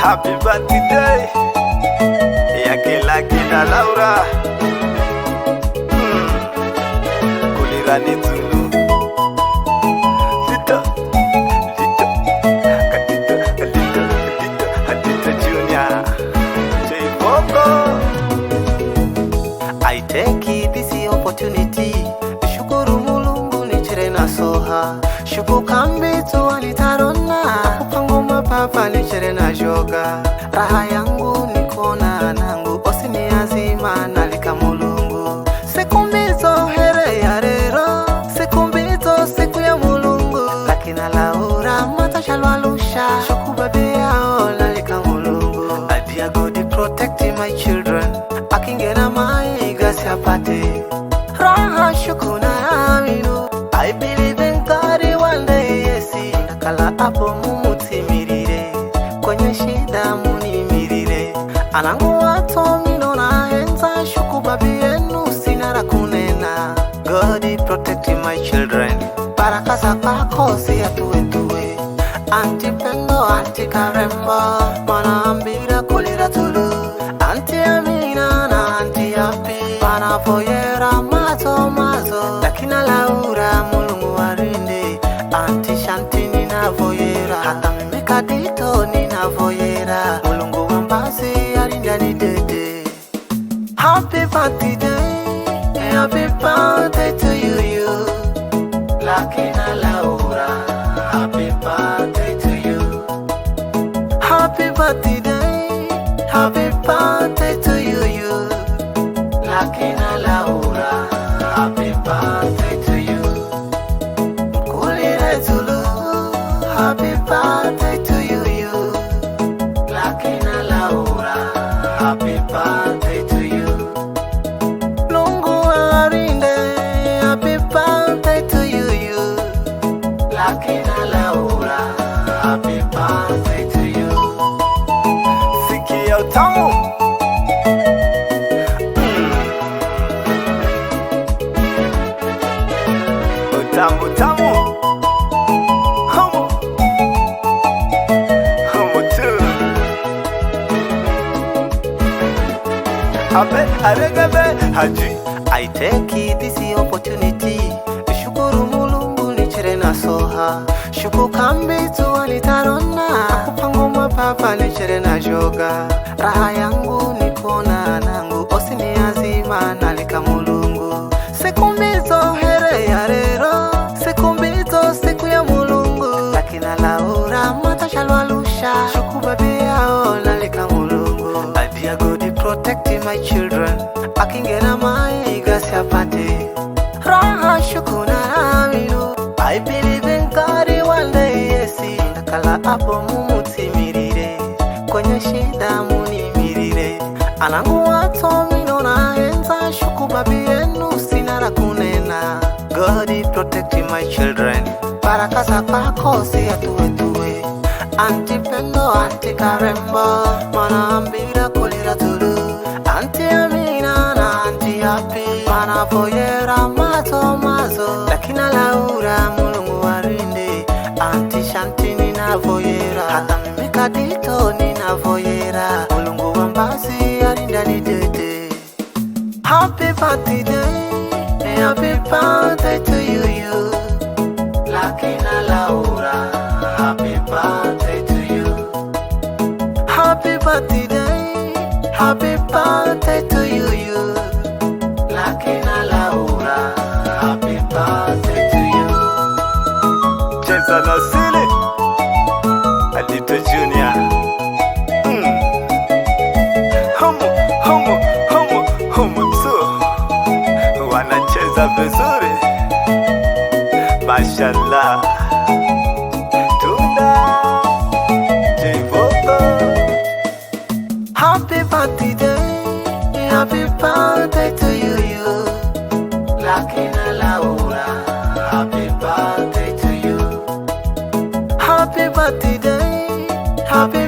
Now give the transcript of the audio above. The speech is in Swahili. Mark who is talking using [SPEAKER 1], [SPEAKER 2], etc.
[SPEAKER 1] Happy birthday yake Lucky na Laura. Kulirani Zulu Lito Katito Junior J-Boko. I take this opportunity shukuru Mulungu nichere na soha shuku kambi tu alitarona kupango mapapa nichere na joga raha yangu nikona nangu osini azima nalika Mulungu sekumbizo here ya rero sekumbizo siku ya Mulungu Lucky na Laura matashalwalusha shuku baby yao nalika Mulungu adia God protect my children akingena mai gasi apate raha shuku na aminu I believe in God one day yesi nakala hapo mumutimirire kwenye shida munimirire anangu wato mino na enza shuku babi yenu sinara kunena God protect my children baraka za kwako siya tuwe anti pendo anti karembo manaambira kulira tulu anti amina na anti happy panapoyera mazo Lucky na Laura Mulungu warinde anti shanti ninavoyera hata mimi kadito ninavoyera Mulungu wambazi arinda ni dede. Happy birthday to you Lucky na Laura. Happy birthday to you. Happy birthday to you Lucky na Laura. Happy birthday to you. Kulire Zulu. Happy birthday to you Lucky na Laura. Happy birthday to you. Lungu arinde. Happy birthday to you Lucky na Laura. Happy birthday to you. Sikia utamu. Tamu Homo too. Abe aregebe haji. I take this opportunity shukuru Mulungu nichere na soha shuku kambi tu alitarona kupango mapapa nichere na joga raha yangu nikona nangu osini azima nalika Mulungu sekumbizo here ya rero sekumbizo siku ya Mulungu Lucky na Laura matashalwalusha shuku baby yao nalika Mulungu adia God protect my children akingena mai gasi apate raha shuku na aminu I believe in God one day yesi nakala hapo mumutimirire kwenye shida munimirire anangu wato mino na enza shuku babi yenu sinara kunena God protect my children baraka za kwako siya tuwe anti pendo anti karembo manaambira kulira tulu anti amina na anti happy panapoyera mazo Lucky na Laura Mulungu warinde anti shanti ninavoyera hata mimi kadito ninavoyera Mulungu wambazi arinda ni dede. Happy birthday to you Lucky na Laura. Happy birthday to you. Happy birthday to you Lucky na Laura. Happy birthday to you. Cheza na Sili Adito Junior. Homo too. Wanacheza vizuri mashallah. Tunda J-Boko. Happy birthday to you Lucky na Laura. Happy birthday to you. Happy